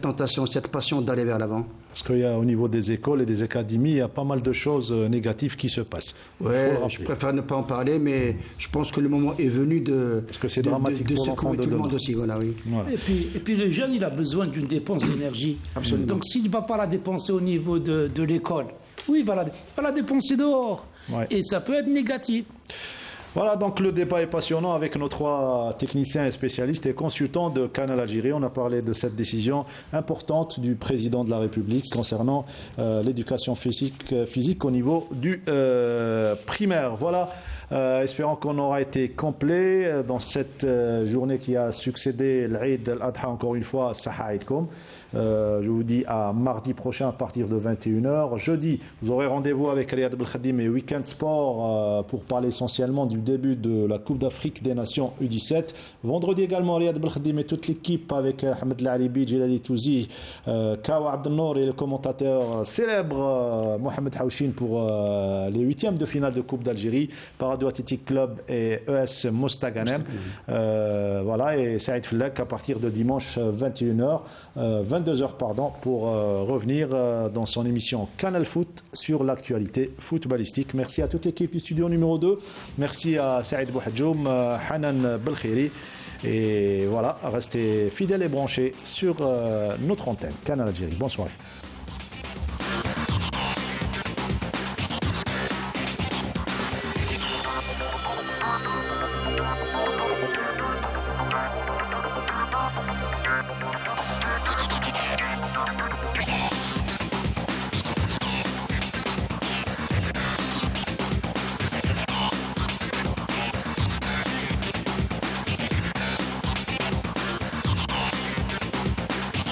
tentation, cette passion d'aller vers l'avant. Parce qu'il y a au niveau des écoles et des académies, il y a pas mal de choses négatives qui se passent. Oui, je préfère ne pas en parler, mais je pense que le moment est venu parce que c'est dramatique pour l'enfant de tout le monde aussi. Voilà, oui. Voilà. Et puis le jeune, il a besoin d'une dépense d'énergie. Absolument. Donc s'il ne va pas la dépenser au niveau de l'école, oui, il va la dépenser dehors. Ouais. Et ça peut être négatif. Voilà, donc le débat est passionnant avec nos 3 techniciens et spécialistes et consultants de Canal Algérie. On a parlé de cette décision importante du président de la République concernant l'éducation physique au niveau du primaire. Voilà. Espérons qu'on aura été complet dans cette journée qui a succédé l'Eid al-Adha, encore une fois, Saha Eidkoum. Je vous dis à mardi prochain à partir de 21h. Jeudi, vous aurez rendez-vous avec Riyad Belkhadim et Weekend Sport pour parler essentiellement du début de la Coupe d'Afrique des Nations U17. Vendredi également, Riyad Belkhadim et toute l'équipe avec Ahmed Lalibi, Djelali Touzi, Kawa Abdelnour et le commentateur célèbre Mohamed Haouchine pour les 8e de finale de Coupe d'Algérie. Parado Athletic Club et ES Mostaganem. Voilà, et Saïd Flek à partir de dimanche 22h pour revenir dans son émission Canal Foot sur l'actualité footballistique. Merci à toute l'équipe du studio numéro 2. Merci à Saïd Bouhadjoum, Hanan Belkhiri. Et voilà, restez fidèles et branchés sur notre antenne Canal Algérie. Bonsoir.